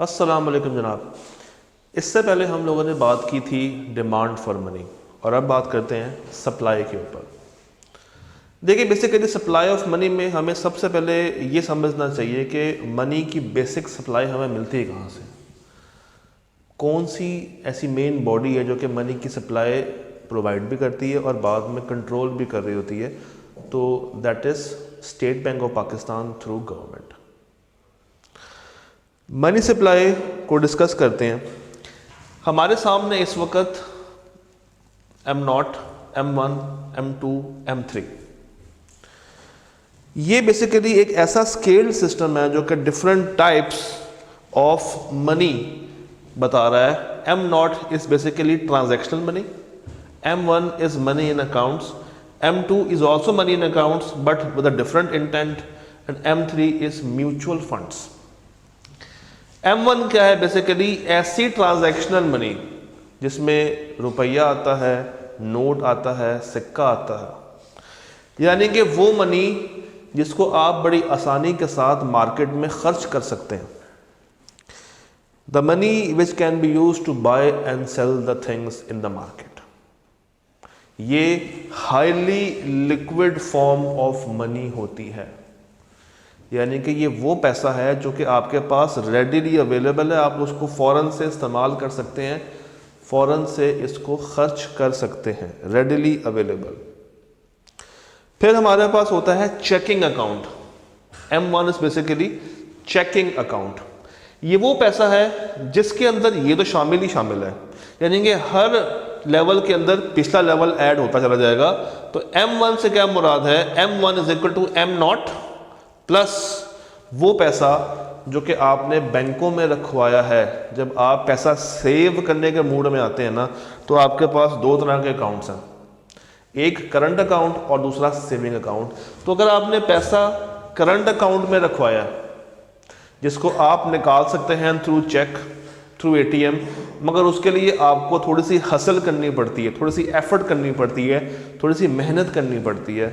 अस्सलाम वालेकुम जनाब। इससे पहले हम लोगों ने बात की थी डिमांड फॉर मनी और अब बात करते हैं सप्लाई के ऊपर। देखिए, बेसिकली सप्लाई ऑफ मनी में हमें सबसे पहले ये समझना चाहिए कि मनी की बेसिक सप्लाई हमें मिलती है कहाँ से, कौन सी ऐसी मेन बॉडी है जो कि मनी की सप्लाई प्रोवाइड भी करती है और बाद में कंट्रोल भी कर रही होती है। तो that is state bank of Pakistan through government. Money supply को डिस्कस करते हैं। हमारे सामने इस वक्त M0, M1, M2, M3, ये बेसिकली एक ऐसा स्केल्ड सिस्टम है जो कि डिफरेंट टाइप्स ऑफ मनी बता रहा है। M0 is basically transactional money, M1 is money in accounts, M2 is also money in accounts but with a different intent, and M3 is mutual funds. M1 क्या है? Basically ऐसी transactional money जिसमें रुपया आता है, नोट आता है, सिक्का आता है, यानी कि वो मनी जिसको आप बड़ी आसानी के साथ मार्केट में खर्च कर सकते हैं। The money which can be use to buy and sell the things in the market. ये highly liquid form of money होती है, यानी कि ये वो पैसा है जो कि आपके पास रेडिली अवेलेबल है, आप उसको फ़ौरन से इस्तेमाल कर सकते हैं, फ़ौरन से इसको खर्च कर सकते हैं, रेडिली अवेलेबल। फिर हमारे पास होता है checking account. M1 is basically checking account. ये वो पैसा है जिसके अंदर ये तो शामिल ही शामिल है, यानी कि हर लेवल के अंदर पिछला लेवल ऐड होता चला जाएगा। तो M1 से क्या मुराद है? M1 is equal to M0 plus वो पैसा जो कि आपने बैंकों में रखवाया है। जब आप पैसा सेव करने के मूड में आते हैं ना, तो आपके पास दो तरह के अकाउंट्स हैं, एक करंट अकाउंट और दूसरा सेविंग अकाउंट। तो अगर आपने पैसा करंट अकाउंट में रखवाया जिसको आप निकाल सकते हैं थ्रू चेक, थ्रू ATM, मगर उसके लिए आपको थोड़ी सी हसल करनी पड़ती है, थोड़ी सी एफर्ट करनी पड़ती है, थोड़ी सी मेहनत करनी पड़ती है,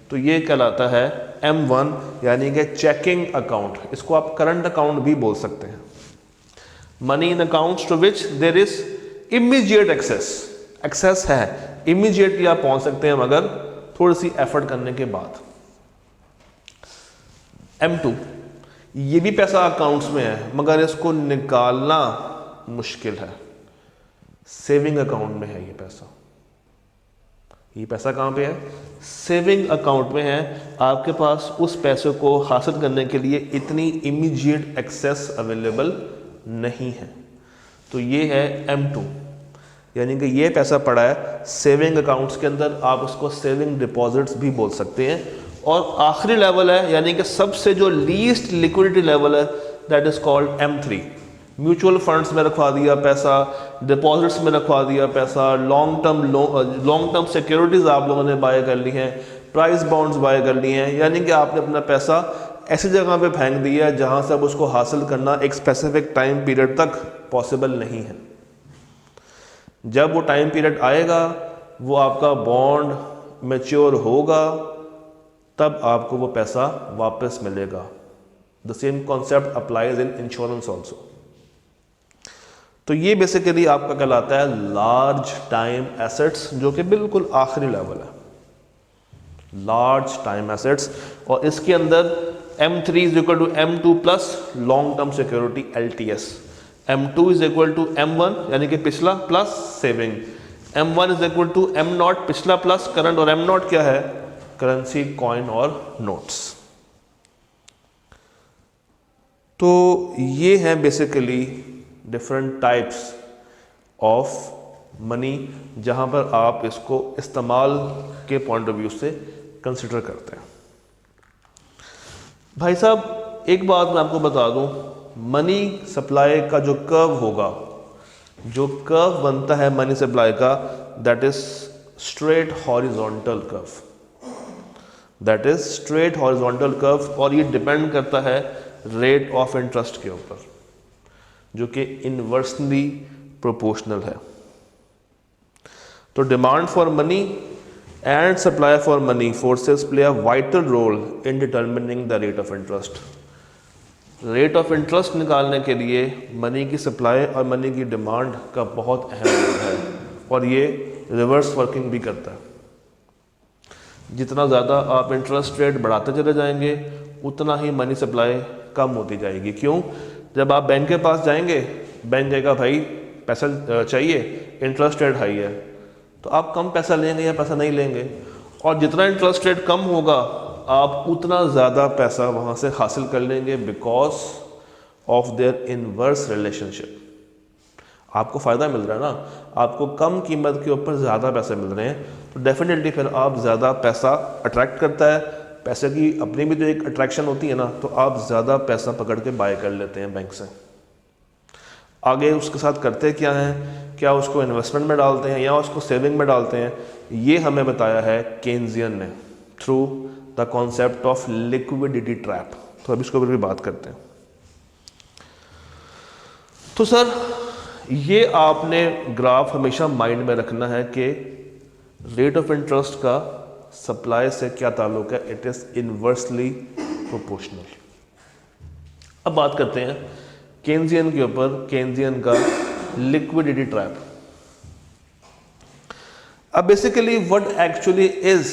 तो ये कहलाता है M1 यानी कि चेकिंग अकाउंट। इसको आप करंट अकाउंट भी बोल सकते हैं। Money in accounts to which there is immediate access है, इमीडिएटली आप पहुंच सकते हैं मगर थोड़ी सी एफर्ट करने के बाद। M2 ये भी पैसा अकाउंट्स में है मगर इसको निकालना मुश्किल है, सेविंग अकाउंट में है ये पैसा। ये पैसा कहाँ पे है? सेविंग अकाउंट में है। आपके पास उस पैसे को हासिल करने के लिए इतनी इमीडिएट एक्सेस अवेलेबल नहीं है। तो ये है M2, यानी कि ये पैसा पड़ा है सेविंग अकाउंट्स के अंदर, आप उसको सेविंग डिपॉजिट्स भी बोल सकते हैं। और आखिरी लेवल है, यानी कि सबसे जो लीस्ट लिक्विडिटी लेवल है, that is called M3। Mutual funds में रखवा दिया पैसा, डिपॉजिट्स में रखवा दिया पैसा, लॉन्ग टर्म सिक्योरिटीज आप लोगों ने बाय कर ली हैं, प्राइस बॉन्ड्स बाय कर लिए हैं, यानी कि आपने अपना पैसा ऐसी जगह पे फेंक दिया है जहां से अब उसको हासिल करना एक स्पेसिफिक टाइम पीरियड तक पॉसिबल नहीं है। जब वो टाइम पीरियड आएगा, वो आपका बॉन्ड मैच्योर होगा, तब आपको वो पैसा वापस मिलेगा। The same concept applies in insurance also. तो ये बेसिकली आपका कहलाता है लार्ज टाइम एसेट्स, जो कि बिल्कुल आखिरी लेवल है, लार्ज टाइम एसेट्स। और इसके अंदर M3 is equal to M2 plus long term security LTS, M2 is equal to M1 यानी कि पिछला plus saving, M1 is equal to M0 पिछला प्लस करंट, और M0 क्या है? करेंसी, कॉइन और नोट्स। तो ये है basically different types of money जहां पर आप इसको इस्तेमाल के पॉइंट ऑफ व्यू से कंसिडर करते हैं। भाई साहब, एक बात मैं आपको बता दूं, मनी सप्लाई का जो कर्व होगा, जो कर्व बनता है मनी सप्लाई का, that is straight horizontal curve, that is straight horizontal curve. और ये डिपेंड करता है रेट ऑफ इंटरेस्ट के ऊपर, जो कि इनवर्सली प्रोपोर्शनल है। तो demand for money and supply for money forces play a vital role in determining the rate of interest. Rate of interest निकालने के लिए मनी की सप्लाई और मनी की डिमांड का बहुत अहम रोल है और ये रिवर्स वर्किंग भी करता है। जितना ज़्यादा आप इंटरेस्ट रेट बढ़ाते चले जाएंगे उतना ही मनी सप्लाई कम होती जाएगी। क्यों? जब आप बैंक के पास जाएंगे, बैंक कहेगा भाई पैसा चाहिए, इंटरेस्ट रेट हाई है, तो आप कम पैसा लेंगे या पैसा नहीं लेंगे। और जितना इंटरेस्ट रेट कम होगा आप उतना ज़्यादा पैसा वहाँ से हासिल कर लेंगे because of their inverse relationship. आपको फ़ायदा मिल रहा है ना, आपको कम कीमत के ऊपर ज़्यादा पैसे मिल रहे हैं, तो डेफिनेटली फिर आप ज़्यादा पैसा अट्रैक्ट करता है। पैसे की अपनी भी तो एक अट्रैक्शन होती है ना, तो आप ज़्यादा पैसा पकड़ के बाय कर लेते हैं बैंक से। आगे उसके साथ करते क्या हैं, क्या उसको इन्वेस्टमेंट में डालते हैं या उसको सेविंग में डालते हैं, ये हमें बताया है केन्जियन ने through the concept of liquidity trap. तो अब इसके ऊपर भी बात करते हैं। तो सर ये आपने ग्राफ हमेशा माइंड में रखना है कि रेट ऑफ इंटरेस्ट का सप्लाई से क्या ताल्लुक है, इट इज इनवर्सली प्रोपोर्शनल। अब बात करते हैं केन्जियन के ऊपर, केन्जियन का लिक्विडिटी ट्रैप। अब basically what actually is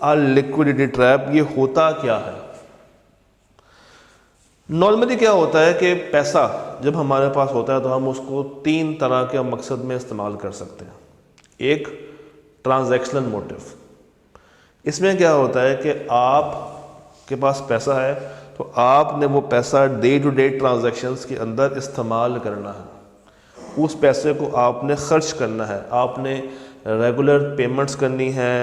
a liquidity trap, ये होता क्या है? नॉर्मली क्या होता है कि पैसा जब हमारे पास होता है तो हम उसको 3 तरह के मकसद में इस्तेमाल कर सकते हैं। एक ट्रांजैक्शनल मोटिव, इसमें क्या होता है कि आपके पास पैसा है तो आपने वो पैसा डे टू डे ट्रांजैक्शंस के अंदर इस्तेमाल करना है, उस पैसे को आपने खर्च करना है, आपने रेगुलर पेमेंट्स करनी है,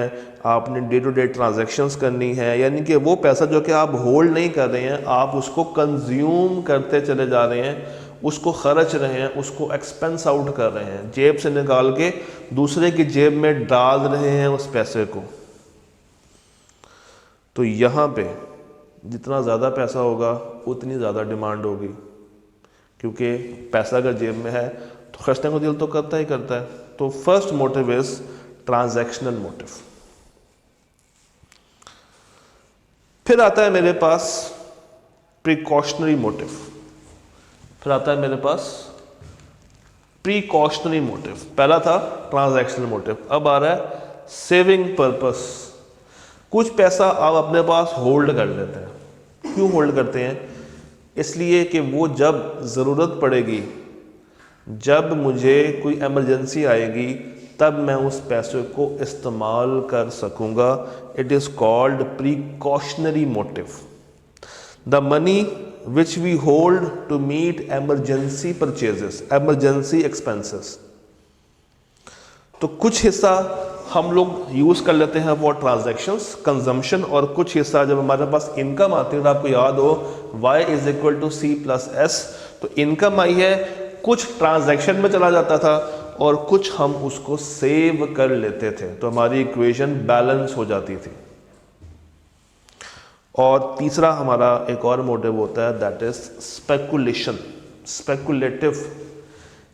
आपने डे टू डे ट्रांजैक्शंस करनी है। यानी कि वो पैसा जो कि आप होल्ड नहीं कर रहे हैं, आप उसको कंज्यूम करते चले जा रहे हैं, उसको खर्च रहे हैं, उसको एक्सपेंस आउट कर रहे हैं, जेब से निकाल के दूसरे की जेब में डाल रहे हैं उस पैसे को। तो यहाँ पे जितना ज़्यादा पैसा होगा उतनी ज़्यादा डिमांड होगी, क्योंकि पैसा अगर जेब में है तो खर्चने को दिल तो करता ही करता है। तो first motive is transactional motive. फिर आता है मेरे पास प्रिकॉशनरी मोटिव, फिर आता है मेरे पास प्रिकॉशनरी मोटिव। पहला था ट्रांजैक्शनल मोटिव, अब आ रहा है सेविंग पर्पस। कुछ पैसा आप अपने पास होल्ड कर लेते हैं। क्यों होल्ड करते हैं? इसलिए कि वो जब ज़रूरत पड़ेगी, जब मुझे कोई इमरजेंसी आएगी, तब मैं उस पैसे को इस्तेमाल कर सकूंगा। It is called precautionary motive. The money which we hold to meet emergency purchases, emergency expenses. तो कुछ हिस्सा हम लोग यूज़ कर लेते हैं फॉर ट्रांजैक्शंस, कंजम्पशन, और कुछ हिस्सा जब हमारे पास इनकम आती है, आपको याद हो y is equal to C plus S, तो इनकम आई है, कुछ ट्रांजैक्शन में चला जाता था और कुछ हम उसको सेव कर लेते थे, तो हमारी इक्वेशन बैलेंस हो जाती थी। और तीसरा हमारा एक और मोटिव होता है, दैट इज स्पेकुलेशन, स्पेकुलेटिव।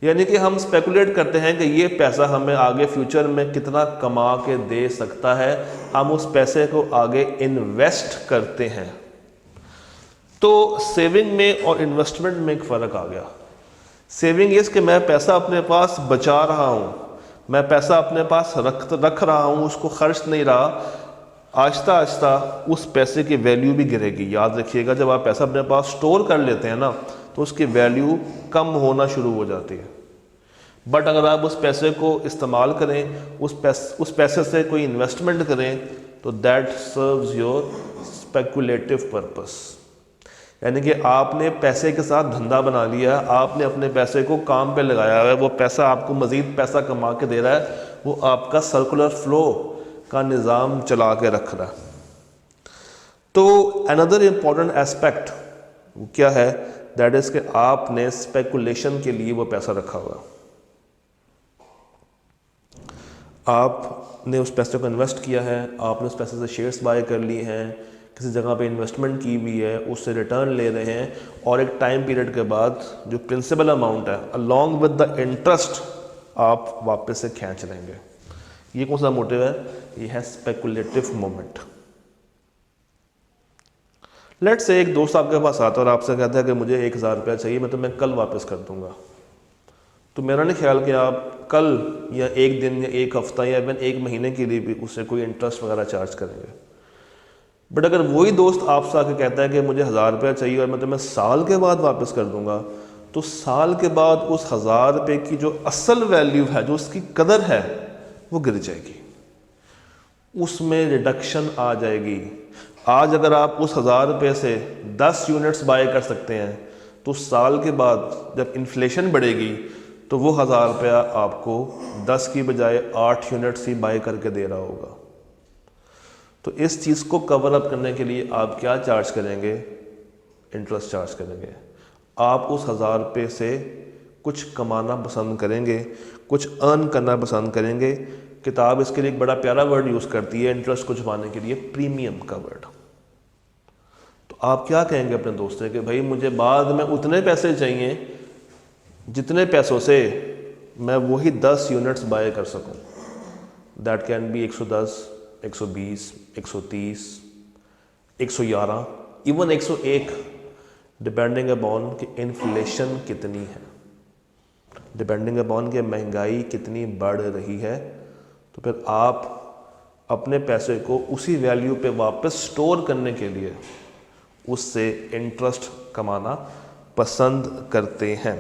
यानी कि हम स्पेकुलेट करते हैं कि ये पैसा हमें आगे फ्यूचर में कितना कमा के दे सकता है, हम उस पैसे को आगे इन्वेस्ट करते हैं। तो सेविंग में और इन्वेस्टमेंट में एक फ़र्क आ गया। सेविंग इस कि मैं पैसा अपने पास बचा रहा हूँ, मैं पैसा अपने पास रख रहा हूँ, उसको खर्च नहीं रहा। आहिस्ता आहिस्ता उस पैसे की वैल्यू भी गिरेगी। याद रखिएगा, जब आप पैसा अपने पास स्टोर कर लेते हैं ना, तो उसकी वैल्यू कम होना शुरू हो जाती है। बट अगर आप उस पैसे को इस्तेमाल करें, उस पैसे से कोई इन्वेस्टमेंट करें, तो that serves your speculative purpose. यानी कि आपने पैसे के साथ धंधा बना लिया, आपने अपने पैसे को काम पे लगाया है, वो पैसा आपको मज़ीद पैसा कमा के दे रहा है, वो आपका सर्कुलर फ्लो का निज़ाम चला के रख रहा है। तो अनदर इम्पॉर्टेंट एस्पेक्ट क्या है, दैट इज़ कि आपने स्पेकुलेशन के लिए वो पैसा रखा हुआ, आपने उस पैसे को इन्वेस्ट किया है, आपने उस पैसे से शेयर्स बाय कर लिए हैं, किसी जगह पे इन्वेस्टमेंट की हुई है, उससे रिटर्न ले रहे हैं, और एक टाइम पीरियड के बाद जो प्रिंसिपल अमाउंट है अलॉन्ग विद द इंटरेस्ट आप वापस से खींच लेंगे। ये कौन सा मोटिव है? ये है स्पेकुलेटिव मोमेंट। लेट्स से एक दोस्त आपके पास आता है और आपसे कहता है कि मुझे 1000 रुपया चाहिए, मैं कल वापस कर दूंगा। तो मेरा नहीं ख्याल कि आप कल या एक दिन या एक हफ्ता या इवन एक महीने के लिए भी उससे कोई इंटरेस्ट वगैरह चार्ज करेंगे। बट अगर वही दोस्त आपसे आके कहता है कि मुझे 1000 रुपया चाहिए और मैं साल के बाद वापस कर दूंगा, तो साल के बाद उस 1000 रुपये की जो असल वैल्यू है, जो उसकी कदर है, वो गिर जाएगी, उसमें रिडक्शन आ जाएगी। आज अगर आप उस 1000 रुपये से 10 यूनिट्स बाय कर सकते हैं, तो साल के बाद जब इन्फ्लेशन बढ़ेगी तो वो 1000 रुपया आपको 10 की बजाय 8 यूनिट्स ही बाय करके दे रहा होगा। तो इस चीज़ को कवर अप करने के लिए आप क्या चार्ज करेंगे? इंटरेस्ट चार्ज करेंगे। आप उस 1000 रुपये से कुछ कमाना पसंद करेंगे, कुछ अर्न करना पसंद करेंगे। किताब इसके लिए एक बड़ा प्यारा वर्ड यूज़ करती है इंटरेस्ट को छुपाने के लिए, प्रीमियम का वर्ड। तो आप क्या कहेंगे अपने दोस्त से कि भाई मुझे बाद में उतने पैसे चाहिए जितने पैसों से मैं वही 10 यूनिट्स बाय कर सकूं। That can be 110, 120, 130, 111, even 101, depending upon कि इन्फ्लेशन कितनी है, डिपेंडिंग अपॉन कि महंगाई कितनी बढ़ रही है। तो फिर आप अपने पैसे को उसी वैल्यू पे वापस स्टोर करने के लिए उससे इंटरेस्ट कमाना पसंद करते हैं।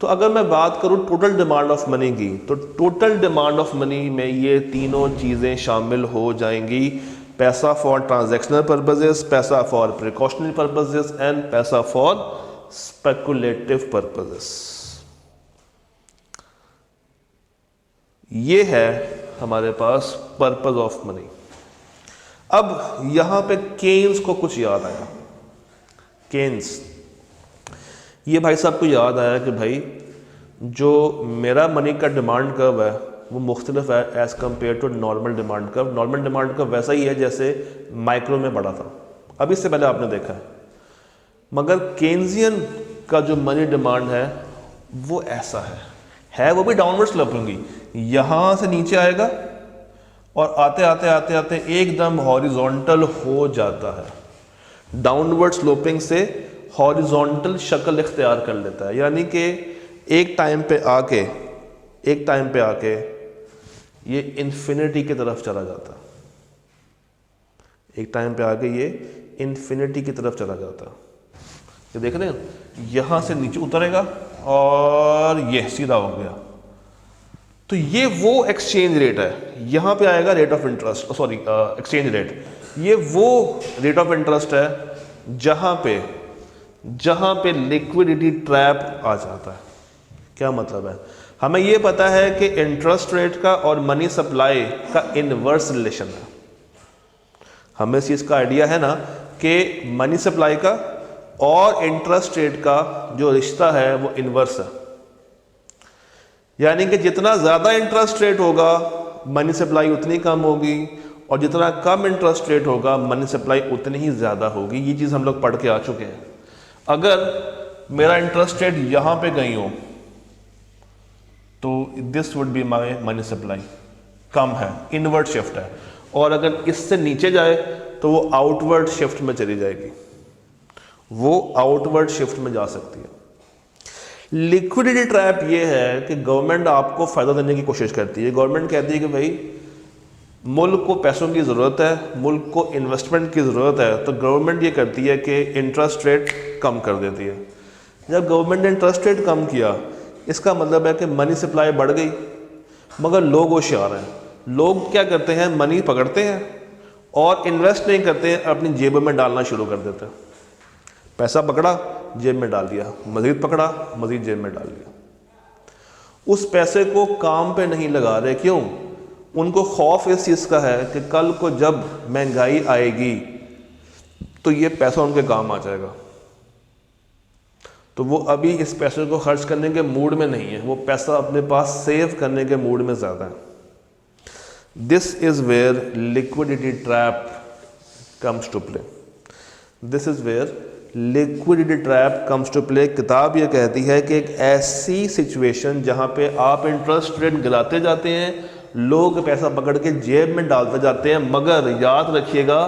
तो अगर मैं बात करूं टोटल डिमांड ऑफ मनी की, तो टोटल डिमांड ऑफ मनी में ये तीनों चीज़ें शामिल हो जाएंगी: पैसा फॉर ट्रांजैक्शनल पर्पसेस, पैसा फॉर प्रिकॉशनरी पर्पसेस एंड पैसा फॉर स्पेकुलेटिव पर्पसेस। ये है हमारे पास पर्पस ऑफ मनी। अब यहां पे केन्स को कुछ याद आया। केन्स, ये भाई साहब को याद आया कि भाई जो मेरा मनी का डिमांड कर्व है वो मुख्तलिफ है as compared to normal demand curve. Normal demand curve वैसा ही है जैसे माइक्रो में पढ़ा था, अभी इससे पहले आपने देखा है। मगर केन्जियन का जो मनी डिमांड है वो ऐसा है वो भी डाउनवर्ड स्लोपिंग, यहाँ से नीचे आएगा और आते आते आते आते एकदम हॉरिजॉन्टल हो जाता है। डाउनवर्ड स्लोपिंग से हॉरिजॉन्टल शक्ल इख्तियार कर लेता है, यानी कि एक टाइम पे आके ये इन्फिनिटी की तरफ चला जाता है। एक टाइम पे आके ये इन्फिनिटी की तरफ चला जाता है। ये देख रहे हैं, यहां से नीचे उतरेगा और ये सीधा हो गया। तो ये वो एक्सचेंज रेट है, यहां पे आएगा rate of interest, sorry exchange rate. ये वो रेट ऑफ इंटरेस्ट है जहां पे लिक्विडिटी ट्रैप आ जाता है। क्या मतलब है? हमें ये पता है कि इंटरेस्ट रेट का और मनी सप्लाई का इनवर्स रिलेशन है। हमें इस चीज़ का आइडिया है ना कि मनी सप्लाई का और इंटरेस्ट रेट का जो रिश्ता है वो इनवर्स है, यानी कि जितना ज़्यादा इंटरेस्ट रेट होगा मनी सप्लाई उतनी कम होगी, और जितना कम इंटरेस्ट रेट होगा मनी सप्लाई उतनी ही ज़्यादा होगी। ये चीज़ हम लोग पढ़ के आ चुके हैं। अगर मेरा इंटरेस्ट रेट यहाँ पे गई हो तो this would be my money supply, कम है, इनवर्ड शिफ्ट है। और अगर इससे नीचे जाए तो वो आउटवर्ड शिफ्ट में चली जाएगी, वो आउटवर्ड शिफ्ट में जा सकती है। लिक्विडिटी ट्रैप ये है कि गवर्नमेंट आपको फ़ायदा देने की कोशिश करती है। गवर्नमेंट कहती है कि भाई मुल्क को पैसों की ज़रूरत है, मुल्क को इन्वेस्टमेंट की ज़रूरत है, तो गवर्नमेंट ये करती है कि इंटरेस्ट रेट कम कर देती है। जब गवर्नमेंट ने इंटरेस्ट रेट कम किया, इसका मतलब है कि मनी सप्लाई बढ़ गई। मगर लोग होशियार हैं, लोग क्या करते हैं, मनी पकड़ते हैं और इन्वेस्ट नहीं करते हैं, अपनी जेब में डालना शुरू कर देते हैं। पैसा पकड़ा, जेब में डाल दिया, मज़ीद पकड़ा, मज़ीद जेब में डाल दिया। उस पैसे को काम पे नहीं लगा रहे। क्यों? उनको खौफ इस चीज़ का है कि कल को जब महंगाई आएगी तो ये पैसा उनके काम आ जाएगा। तो वो अभी इस पैसे को खर्च करने के मूड में नहीं है, वो पैसा अपने पास सेव करने के मूड में ज़्यादा है। This is where liquidity trap comes to play. This is where liquidity trap comes to play. किताब ये कहती है कि एक ऐसी सिचुएशन जहाँ पे आप इंटरेस्ट रेट गिराते जाते हैं, लोग पैसा पकड़ के जेब में डालते जाते हैं, मगर याद रखिएगा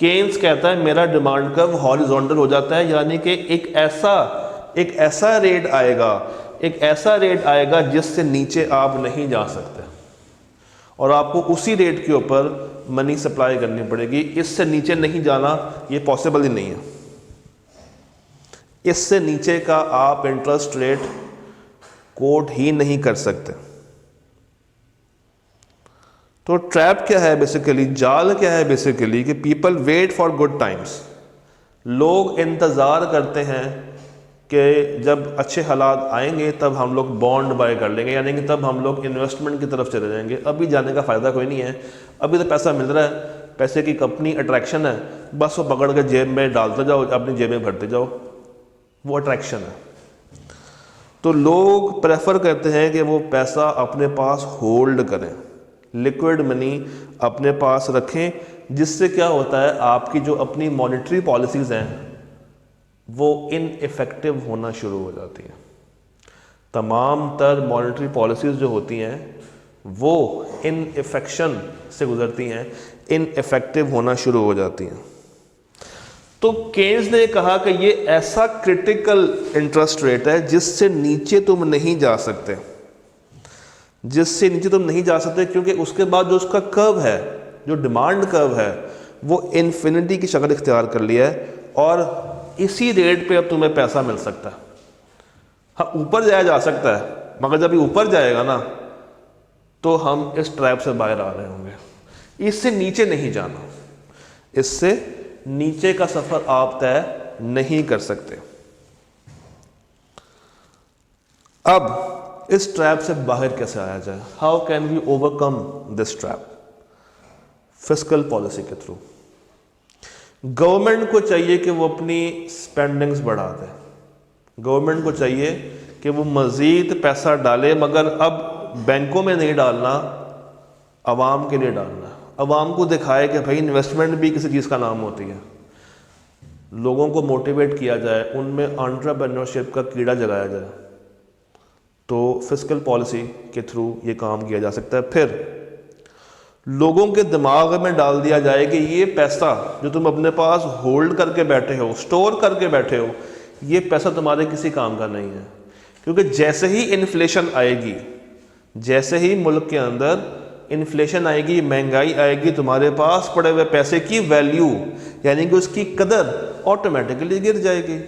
केन्स कहता है मेरा डिमांड कर्व हॉरिजॉन्टल हो जाता है, यानी कि एक ऐसा रेट आएगा जिससे नीचे आप नहीं जा सकते और आपको उसी रेट के ऊपर मनी सप्लाई करनी पड़ेगी। इससे नीचे नहीं जाना ये पॉसिबल ही नहीं है। इससे नीचे का आप इंटरेस्ट रेट कोट ही नहीं कर सकते। तो ट्रैप क्या है बेसिकली, जाल क्या है बेसिकली, कि people wait for good times. लोग इंतज़ार करते हैं कि जब अच्छे हालात आएंगे तब हम लोग बॉन्ड बाय कर लेंगे, यानी कि तब हम लोग इन्वेस्टमेंट की तरफ चले जाएंगे। अभी जाने का फ़ायदा कोई नहीं है, अभी तो पैसा मिल रहा है, पैसे की कंपनी अट्रैक्शन है, बस वो पकड़ के जेब में डालते जाओ, अपनी जेब में भरते जाओ, वो अट्रैक्शन है। तो लोग प्रेफर करते हैं कि वो पैसा अपने पास होल्ड करें, लिक्विड मनी अपने पास रखें, जिससे क्या होता है आपकी जो अपनी मॉनेटरी पॉलिसीज़ हैं वो इनइफेक्टिव होना शुरू हो जाती हैं। तमाम तर मॉनेटरी पॉलिसीज़ जो होती हैं वो इनइफेक्शन से गुजरती हैं, इनइफेक्टिव होना शुरू हो जाती हैं। तो केन्स ने कहा कि ये ऐसा क्रिटिकल इंटरेस्ट रेट है जिससे नीचे तुम नहीं जा सकते, क्योंकि उसके बाद जो उसका कर्व है, जो डिमांड कर्व है, वो इन्फिनिटी की शक्ल इख्तियार कर लिया है और इसी रेट पे अब तुम्हें पैसा मिल सकता है। हाँ, ऊपर जाया जा सकता है, मगर जब ये ऊपर जाएगा ना तो हम इस ट्रैप से बाहर आ रहे होंगे। इससे नीचे नहीं जाना, इससे नीचे का सफर आप तय नहीं कर सकते। अब इस ट्रैप से बाहर कैसे आया जाए, how can we overcome this trap? Fiscal policy के थ्रू। गवर्नमेंट को चाहिए कि वो अपनी स्पेंडिंग्स बढ़ा दे, गवर्नमेंट को चाहिए कि वो मज़ीद पैसा डाले, मगर अब बैंकों में नहीं डालना, आवाम के लिए डालना। आवाम को दिखाए कि भाई इन्वेस्टमेंट भी किसी चीज़ का नाम होती है, लोगों को मोटिवेट किया जाए, उनमें एंटरप्रेन्योरशिप का कीड़ा जगाया जाए। तो फिस्कल पॉलिसी के थ्रू ये काम किया जा सकता है। फिर लोगों के दिमाग में डाल दिया जाए कि ये पैसा जो तुम अपने पास होल्ड करके बैठे हो, स्टोर करके बैठे हो, ये पैसा तुम्हारे किसी काम का नहीं है। क्योंकि जैसे ही इन्फ्लेशन आएगी, जैसे ही मुल्क के अंदर इन्फ्लेशन आएगी, महंगाई आएगी, तुम्हारे पास पड़े हुए पैसे की वैल्यू यानी कि उसकी कदर ऑटोमेटिकली गिर जाएगी।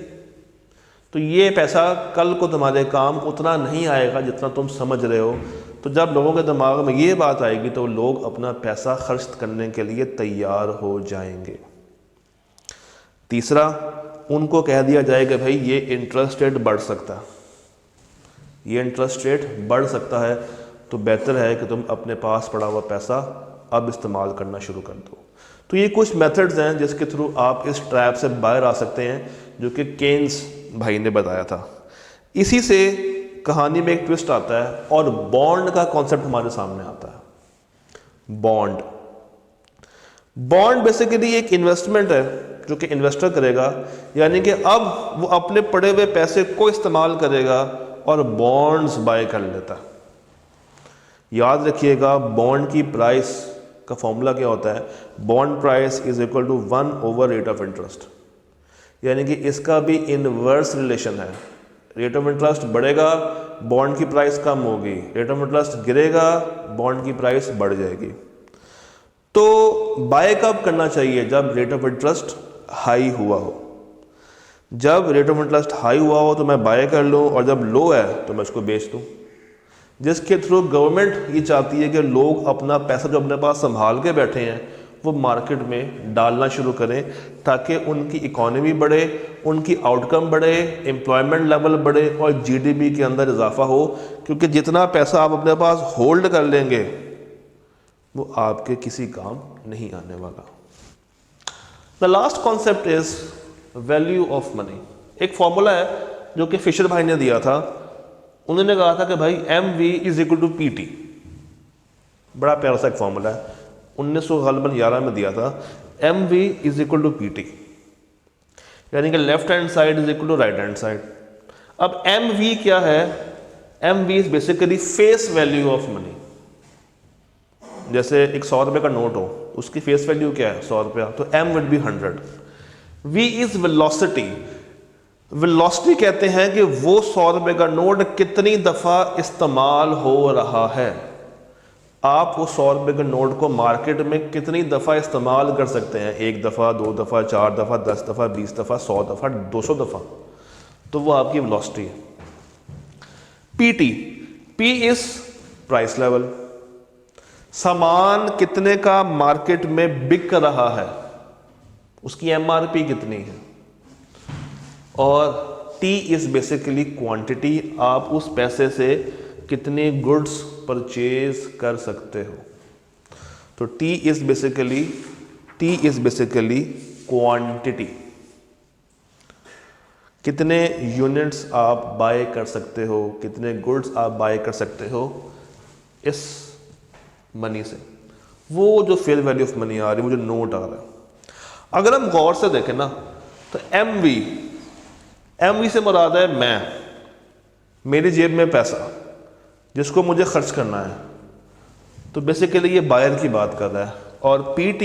तो ये पैसा कल को तुम्हारे काम उतना नहीं आएगा जितना तुम समझ रहे हो। तो जब लोगों के दिमाग में ये बात आएगी तो लोग अपना पैसा खर्च करने के लिए तैयार हो जाएंगे। तीसरा, उनको कह दिया जाएगा भाई ये इंटरेस्ट रेट बढ़ सकता है, ये इंटरेस्ट रेट बढ़ सकता है, तो बेहतर है कि तुम अपने पास पड़ा हुआ पैसा अब इस्तेमाल करना शुरू कर दो। तो ये कुछ मेथड्स हैं जिसके थ्रू आप इस ट्रैप से बाहर आ सकते हैं, जो कि केन्स भाई ने बताया था। इसी से कहानी में एक ट्विस्ट आता है और बॉन्ड का कॉन्सेप्ट हमारे सामने आता है। बॉन्ड बेसिकली एक इन्वेस्टमेंट है जो कि इन्वेस्टर करेगा, यानी कि अब वो अपने पड़े हुए पैसे को इस्तेमाल करेगा और बॉन्ड्स बाय कर लेता है। याद रखिएगा, बॉन्ड की प्राइस का फॉर्मूला क्या होता है, bond price is equal to 1 over rate of interest, यानी कि इसका भी इनवर्स रिलेशन है। रेट ऑफ इंटरेस्ट बढ़ेगा, बॉन्ड की प्राइस कम होगी, रेट ऑफ इंटरेस्ट गिरेगा, बॉन्ड की प्राइस बढ़ जाएगी। तो बाय कब करना चाहिए? जब रेट ऑफ इंटरेस्ट हाई हुआ हो। जब रेट ऑफ इंटरेस्ट हाई हुआ हो तो मैं बाय कर लूँ, और जब लो है तो मैं इसको बेच दूँ। जिसके थ्रू गवर्नमेंट ये चाहती है कि लोग अपना पैसा जो अपने पास संभाल के बैठे हैं वो मार्केट में डालना शुरू करें, ताकि उनकी इकॉनमी बढ़े, उनकी आउटकम बढ़े, एम्प्लॉयमेंट लेवल बढ़े और जीडीपी के अंदर इजाफा हो। क्योंकि जितना पैसा आप अपने पास होल्ड कर लेंगे वो आपके किसी काम नहीं आने वाला। The last concept is value of money. एक फॉर्मूला है जो कि फिशर भाई ने दिया था। उन्होंने कहा था कि भाई MV is equal to PT। बड़ा प्यारा सा एक फॉर्मूला है, 1911 में दिया था। MV is equal to PT, यानी कि left hand side is equal to right hand side. अब MV क्या है? MV is basically face value of money. जैसे एक 100 रुपये का नोट हो, उसकी फेस वैल्यू क्या है 100 रुपया, तो m will be 100। v is velocity. Velocity कहते हैं कि वो 100 रुपये का नोट कितनी दफ़ा इस्तेमाल हो रहा है। आप वो 100 रुपये के नोट को मार्केट में कितनी दफ़ा इस्तेमाल कर सकते हैं, 1 दफ़ा, 2 दफ़ा, 4 दफ़ा, 10 दफ़ा, 20 दफ़ा, 100 दफ़ा, 200 दफ़ा, तो वो आपकी वेलोसिटी है। PT, P is price level. सामान कितने का मार्केट में बिक रहा है, उसकी MRP कितनी है। और T इज बेसिकली क्वांटिटी, आप उस पैसे से कितने गुड्स परचेज कर सकते हो। तो T इज बेसिकली क्वांटिटी, कितने यूनिट्स आप बाय कर सकते हो, कितने गुड्स आप बाय कर सकते हो इस मनी से। वो जो फेयर वैल्यू ऑफ मनी आ रही है, वो जो नोट आ रहा है, अगर हम गौर से देखें ना तो MV से मुराद है मैं, मेरी जेब में पैसा जिसको मुझे खर्च करना है, तो बेसिकली ये बायर की बात कर रहा है। और PT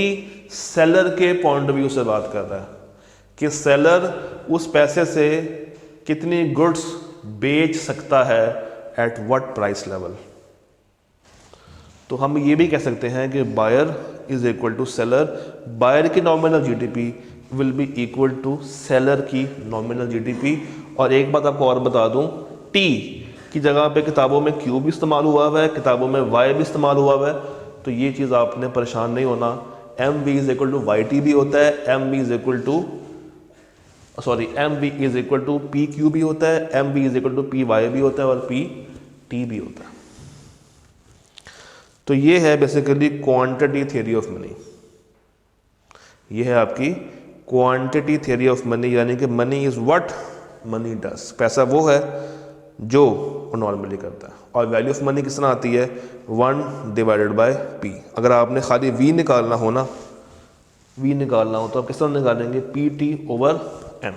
सेलर के पॉइंट ऑफ व्यू से बात कर रहा है कि सेलर उस पैसे से कितनी गुड्स बेच सकता है एट व्हाट प्राइस लेवल। तो हम ये भी कह सकते हैं कि buyer is equal to seller, buyer की nominal GDP will be equal to seller की नॉमिनल GDP। और एक बात आपको और बता दूं, T की जगह पे किताबों में Q भी इस्तेमाल हुआ हुआ है, किताबों में Y भी इस्तेमाल हुआ हुआ है, तो ये चीज़ आपने परेशान नहीं होना। MV is equal to YT भी होता है, MV is equal to PQ भी होता है, MV is equal to PY भी होता है और PT भी होता है। तो ये है basically quantity theory of money. ये है आपकी क्वांटिटी थ्योरी ऑफ मनी, यानी कि money is what money does. पैसा वो है जो नॉर्मली करता है। और वैल्यू ऑफ मनी किस तरह आती है, 1 डिवाइडेड बाय P। अगर आपने खाली V निकालना हो तो आप किस तरह निकालेंगे, PT ओवर M।